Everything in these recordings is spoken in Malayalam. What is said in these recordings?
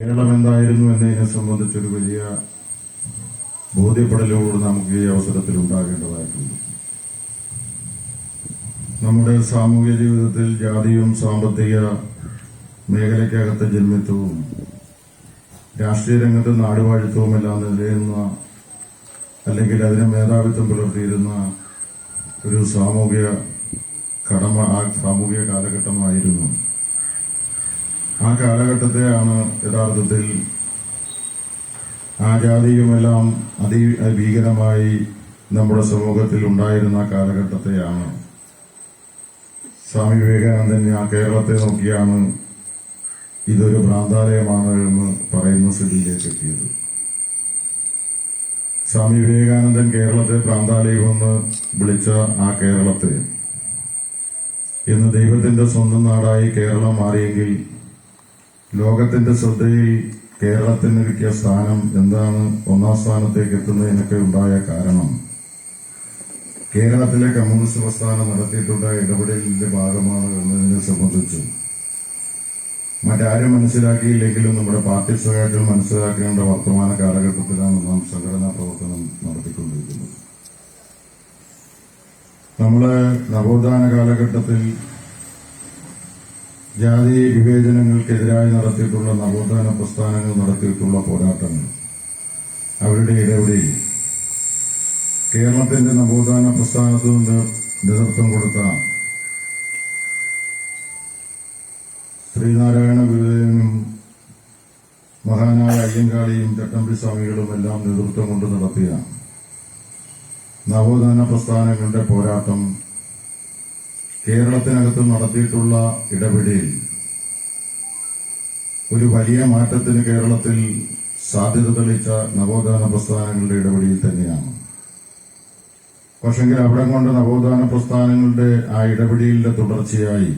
കേരളം എന്തായിരുന്നു എന്നതിനെ സംബന്ധിച്ചൊരു വലിയ ബോധ്യപ്പെടലോട് നമുക്ക് ഈ അവസരത്തിൽ ഉണ്ടാകേണ്ടതായിട്ടുണ്ട്. നമ്മുടെ സാമൂഹ്യ ജീവിതത്തിൽ ജാതിയും സാമ്പത്തിക മേഖലയ്ക്കകത്ത് ജന്മിത്വവും രാഷ്ട്രീയ രംഗത്ത് നാടുവാഴിത്വവും എല്ലാം നിലയുന്ന അല്ലെങ്കിൽ അതിന് മേധാവിത്വം പുലർത്തിയിരുന്ന ഒരു സാമൂഹ്യ കാലഘട്ടമായിരുന്നു. ആ കാലഘട്ടത്തെയാണ് യഥാർത്ഥത്തിൽ ആ ജാതിയുമെല്ലാം അതിഭീകരമായി നമ്മുടെ സമൂഹത്തിൽ ഉണ്ടായിരുന്ന കാലഘട്ടത്തെയാണ് സ്വാമി വിവേകാനന്ദൻ ആ കേരളത്തെ നോക്കിയാണ് ഇതൊരു ഭ്രാന്താലയമാണ് എന്ന് പറയുന്ന സ്ഥിതിയിലേക്ക് എത്തിയത്. സ്വാമി വിവേകാനന്ദൻ കേരളത്തെ ഭ്രാന്താലയമെന്ന് വിളിച്ച ആ കേരളത്തെ ഇന്ന് ദൈവത്തിന്റെ സ്വന്തം നാടായി കേരളം മാറിയെങ്കിൽ ലോകത്തിന്റെ ശ്രദ്ധയിൽ കേരളത്തിന് കിട്ടിയ സ്ഥാനം എന്താണ്? ഒന്നാം സ്ഥാനത്തേക്ക് എത്തുന്നതിനൊക്കെ ഉണ്ടായ കാരണം കേരളത്തിലെ കമ്മ്യൂണിസ്റ്റ് പ്രസ്ഥാനം നടത്തിയിട്ടുള്ള ഇടപെടലിന്റെ ഭാഗമാണ് എന്നതിനെ സംബന്ധിച്ചു മറ്റാരും മനസ്സിലാക്കിയില്ലെങ്കിലും നമ്മുടെ പാർട്ടി സഖാക്കൾ മനസ്സിലാക്കേണ്ട വർത്തമാന കാലഘട്ടത്തിലാണ് നാം സംഘടനാ പ്രവർത്തനം നടത്തിക്കൊണ്ടിരിക്കുന്നത്. നമ്മള് നവോത്ഥാന കാലഘട്ടത്തിൽ ജാതി വിവേചനങ്ങൾക്കെതിരായി നടത്തിയിട്ടുള്ള നവോത്ഥാന പ്രസ്ഥാനങ്ങൾ നടത്തിയിട്ടുള്ള പോരാട്ടങ്ങൾ, അവരുടെ ഇടപെടൽ കേരളത്തിന്റെ നവോത്ഥാന പ്രസ്ഥാനത്തിന് നേതൃത്വം കൊടുത്ത ശ്രീനാരായണ ഗുരുദേവനും മഹാനായ അയ്യങ്കാളിയും ചട്ടമ്പി സ്വാമികളും എല്ലാം നേതൃത്വം കൊണ്ട് നടത്തിയ നവോത്ഥാന പ്രസ്ഥാനങ്ങളുടെ പോരാട്ടം, കേരളത്തിനകത്ത് നടത്തിയിട്ടുള്ള ഇടപെടൽ ഒരു വലിയ മാറ്റത്തിന് കേരളത്തിൽ സാധ്യത തെളിയിച്ച നവോത്ഥാന പ്രസ്ഥാനങ്ങളുടെ ഇടപെടൽ തന്നെയാണ്. പക്ഷെങ്കിൽ അവിടെ കൊണ്ട് നവോത്ഥാന പ്രസ്ഥാനങ്ങളുടെ ആ ഇടപെടലിന്റെ തുടർച്ചയായി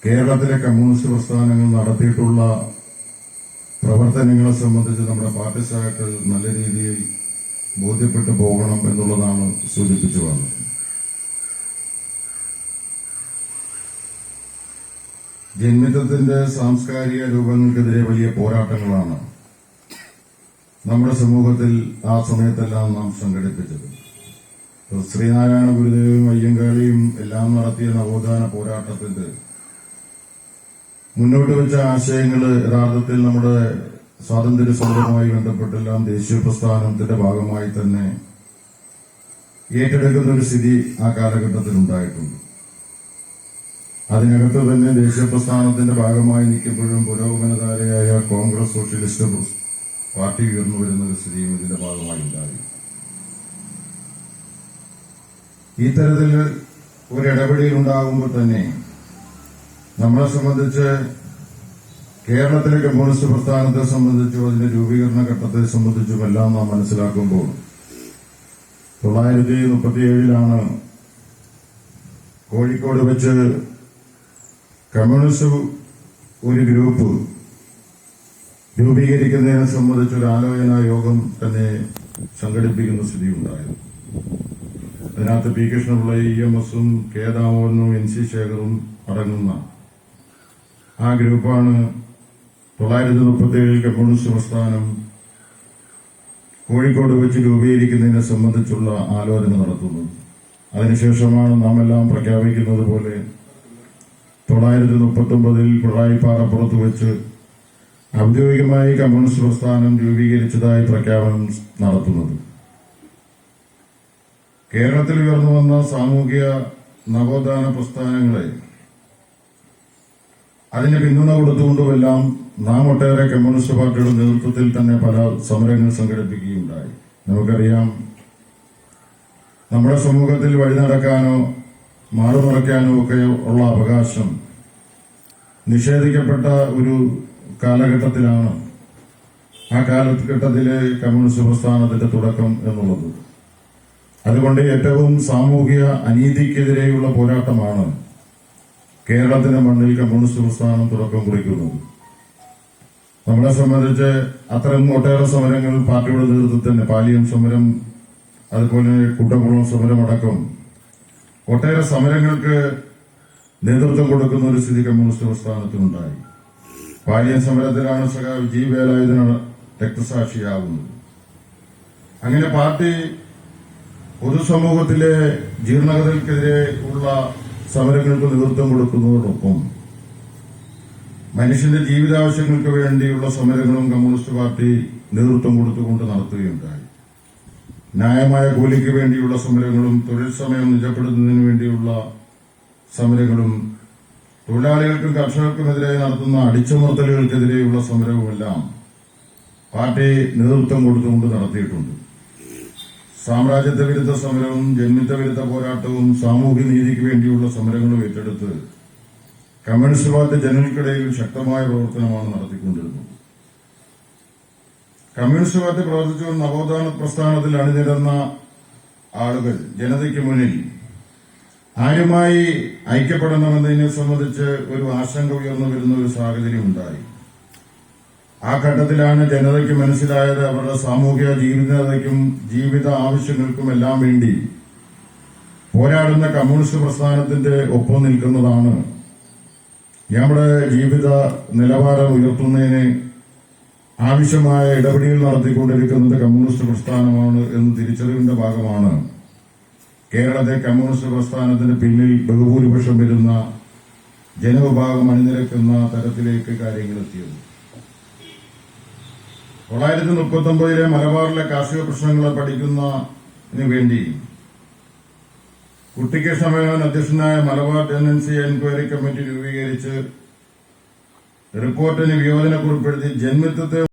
കേരളത്തിലെ കമ്മ്യൂണിസ്റ്റ് പ്രസ്ഥാനങ്ങൾ നടത്തിയിട്ടുള്ള പ്രവർത്തനങ്ങളെ സംബന്ധിച്ച് നമ്മുടെ പാർട്ടി സഖാക്കൾ നല്ല രീതിയിൽ ബോധ്യപ്പെട്ടു പോകണം എന്നുള്ളതാണ് സൂചിപ്പിച്ചു വന്നത്. ജന്മിത്വത്തിന്റെ സാംസ്കാരിക രൂപങ്ങൾക്കെതിരെ വലിയ പോരാട്ടങ്ങളാണ് നമ്മുടെ സമൂഹത്തിൽ ആ സമയത്തെല്ലാം നാം സംഘടിപ്പിച്ചത്. ശ്രീനാരായണ ഗുരുദേവനും അയ്യങ്കാളിയും എല്ലാം നടത്തിയ നവോത്ഥാന പോരാട്ടത്തിന്റെ മുന്നോട്ട് വെച്ച ആശയങ്ങൾ യഥാർത്ഥത്തിൽ നമ്മുടെ സ്വാതന്ത്ര്യ സമരവുമായി ബന്ധപ്പെട്ടെല്ലാം ദേശീയ പ്രസ്ഥാനത്തിന്റെ ഭാഗമായി തന്നെ ഏറ്റെടുക്കുന്ന ഒരു സ്ഥിതി ആ കാലഘട്ടത്തിൽ ഉണ്ടായിട്ടുണ്ട്. അതിനകത്ത് തന്നെ ദേശീയ പ്രസ്ഥാനത്തിന്റെ ഭാഗമായി നിൽക്കുമ്പോഴും പുരോഗമനധാരയായ കോൺഗ്രസ് സോഷ്യലിസ്റ്റ് പാർട്ടി ഉയർന്നു വരുന്ന ഒരു സ്ഥിതിയും ഇതിന്റെ ഭാഗമായി ഉണ്ടായി. ഇത്തരത്തിൽ ഒരു ഇടപെടൽ ഉണ്ടാകുമ്പോൾ തന്നെ നമ്മളെ സംബന്ധിച്ച് കേരളത്തിലെ കമ്മ്യൂണിസ്റ്റ് പ്രസ്ഥാനത്തെ സംബന്ധിച്ചും അതിന്റെ രൂപീകരണ ഘട്ടത്തെ സംബന്ധിച്ചും എല്ലാം നാം മനസ്സിലാക്കുമ്പോൾ 1937 കോഴിക്കോട് വെച്ച് കമ്മ്യൂണിസ്റ്റ് ഒരു ഗ്രൂപ്പ് രൂപീകരിക്കുന്നതിനെ സംബന്ധിച്ചൊരു ആലോചനാ യോഗം തന്നെ സംഘടിപ്പിക്കുന്ന സ്ഥിതിയുണ്ടായിരുന്നു. അതിനകത്ത് പി കൃഷ്ണപിള്ള, EMS, കെ ദാമോദരനും NC ശേഖറും അടങ്ങുന്ന ആ ഗ്രൂപ്പാണ് 1937 കമ്മ്യൂണിസ്റ്റ് പ്രസ്ഥാനം കോഴിക്കോട് വെച്ച് രൂപീകരിക്കുന്നതിനെ സംബന്ധിച്ചുള്ള ആലോചന നടത്തുന്നത്. അതിനുശേഷമാണ് നാം എല്ലാം പ്രഖ്യാപിക്കുന്നത് പോലെ 1939 പിണറായിപ്പാറപ്പുറത്ത് വെച്ച് ഔദ്യോഗികമായി കമ്മ്യൂണിസ്റ്റ് പ്രസ്ഥാനം രൂപീകരിച്ചതായി പ്രഖ്യാപനം നടത്തുന്നത്. കേരളത്തിൽ ഉയർന്നു വന്ന സാമൂഹിക നവോത്ഥാന പ്രസ്ഥാനങ്ങളെ അതിന് പിന്തുണ കൊടുത്തുകൊണ്ടുമെല്ലാം നാം ഒട്ടേറെ കമ്മ്യൂണിസ്റ്റ് പാർട്ടിയുടെ നേതൃത്വത്തിൽ തന്നെ പല സമരങ്ങൾ സംഘടിപ്പിക്കുകയുണ്ടായി. നമുക്കറിയാം, നമ്മുടെ സമൂഹത്തിൽ വഴി നടക്കാനോ മാറുമറയ്ക്കാനോ ഒക്കെ ഉള്ള അവകാശം നിഷേധിക്കപ്പെട്ട ഒരു കാലഘട്ടത്തിലാണ് ആ കാലഘട്ടത്തിലെ കമ്മ്യൂണിസ്റ്റ് പ്രസ്ഥാനത്തിന്റെ തുടക്കം എന്നുള്ളത്. അതുകൊണ്ട് ഏറ്റവും സാമൂഹിക അനീതിക്കെതിരെയുള്ള പോരാട്ടമാണ് കേരളത്തിന്റെ മണ്ണിൽ കമ്മ്യൂണിസ്റ്റ് പ്രസ്ഥാനം തുടക്കം കുറിക്കുന്നത്. നമ്മളെ സംബന്ധിച്ച് അത്തരം ഒട്ടേറെ സമരങ്ങൾ പാർട്ടിയുടെ നേതൃത്വത്തിൽ തന്നെ പാലിയം സമരം, അതുപോലെ കുട്ടംകുളം സമരമടക്കം ഒട്ടേറെ സമരങ്ങൾക്ക് നേതൃത്വം കൊടുക്കുന്ന ഒരു സ്ഥിതി കമ്മ്യൂണിസ്റ്റ് പ്രസ്ഥാനത്തിനുണ്ടായി. പാലിയൻ സമരത്തിലാണ് സഖാവ് ജി വേലായുധൻ രക്തസാക്ഷിയാവുന്നത്. അങ്ങനെ പാർട്ടി പൊതുസമൂഹത്തിലെ ജീർണതകൾക്കെതിരെ ഉള്ള സമരങ്ങൾക്ക് നേതൃത്വം കൊടുക്കുന്നതോടൊപ്പം മനുഷ്യന്റെ ജീവിതാവശ്യങ്ങൾക്ക് വേണ്ടിയുള്ള സമരങ്ങളും കമ്മ്യൂണിസ്റ്റ് പാർട്ടി നേതൃത്വം കൊടുത്തുകൊണ്ട് നടത്തുകയുണ്ടായി. ന്യായമായ കൂലിക്ക് വേണ്ടിയുള്ള സമരങ്ങളും തൊഴിൽ സമയം നിജപ്പെടുത്തുന്നതിന് വേണ്ടിയുള്ള സമരങ്ങളും തൊഴിലാളികൾക്കും കർഷകർക്കുമെതിരായി നടത്തുന്ന അടിച്ചമർത്തലുകൾക്കെതിരെയുള്ള സമരവുമെല്ലാം പാർട്ടി നേതൃത്വം കൊടുത്തുകൊണ്ട് നടത്തിയിട്ടുണ്ട്. സാമ്രാജ്യത്വ വിരുദ്ധ സമരവും ജന്മിത്വ വിരുദ്ധ പോരാട്ടവും സാമൂഹ്യ നീതിക്ക് വേണ്ടിയുള്ള സമരങ്ങളും ഏറ്റെടുത്ത് കമ്മ്യൂണിസ്റ്റ് പാർട്ടി ജനങ്ങൾക്കിടയിൽ ശക്തമായ പ്രവർത്തനമാണ് നടത്തിക്കൊണ്ടിരുന്നത്. കമ്മ്യൂണിസ്റ്റ് പാർട്ടി പ്രവർത്തിച്ചു നവോത്ഥാന പ്രസ്ഥാനത്തിൽ അണിനിരന്ന ആളുകൾ ജനതയ്ക്ക് മുന്നിൽ ആരുമായി ഐക്യപ്പെടണമെന്നതിനെ സംബന്ധിച്ച് ഒരു ആശങ്ക ഉയർന്നു വരുന്ന ഒരു സാഹചര്യം ഉണ്ടായി. ആ ഘട്ടത്തിലാണ് ജനതയ്ക്ക് മനസ്സിലായത് അവരുടെ സാമൂഹിക ജീവിതയ്ക്കും ജീവിത ആവശ്യങ്ങൾക്കുമെല്ലാം വേണ്ടി പോരാടുന്ന കമ്മ്യൂണിസ്റ്റ് പ്രസ്ഥാനത്തിന്റെ ഒപ്പം നിൽക്കുന്നതാണ് നമ്മുടെ ജീവിത നിലവാരം ഉയർത്തുന്നതിന് ആവശ്യമായ ഇടപെടലുകൾ നടത്തിക്കൊണ്ടിരിക്കുന്നത് കമ്മ്യൂണിസ്റ്റ് പ്രസ്ഥാനമാണ് എന്ന് തിരിച്ചറിവിന്റെ ഭാഗമാണ് കേരളത്തെ കമ്മ്യൂണിസ്റ്റ് പ്രസ്ഥാനത്തിന് പിന്നിൽ ബഹുഭൂരിപക്ഷം വരുന്ന ജനവിഭാഗം അണിനിരക്കുന്ന തരത്തിലേക്ക് കാര്യങ്ങൾ എത്തിയത്. 1939 മലബാറിലെ കാർഷിക പ്രശ്നങ്ങളെ പഠിക്കുന്നതിന് വേണ്ടി കുട്ടിക്കൃഷ്ണ മേനോൻ അധ്യക്ഷനായ മലബാർ ടെനൻസി എൻക്വയറി കമ്മിറ്റി രൂപീകരിച്ച് റിപ്പോർട്ടിന് വിയോജനക്കുറിപ്പെടുത്തി ജന്മിത്വത്തെ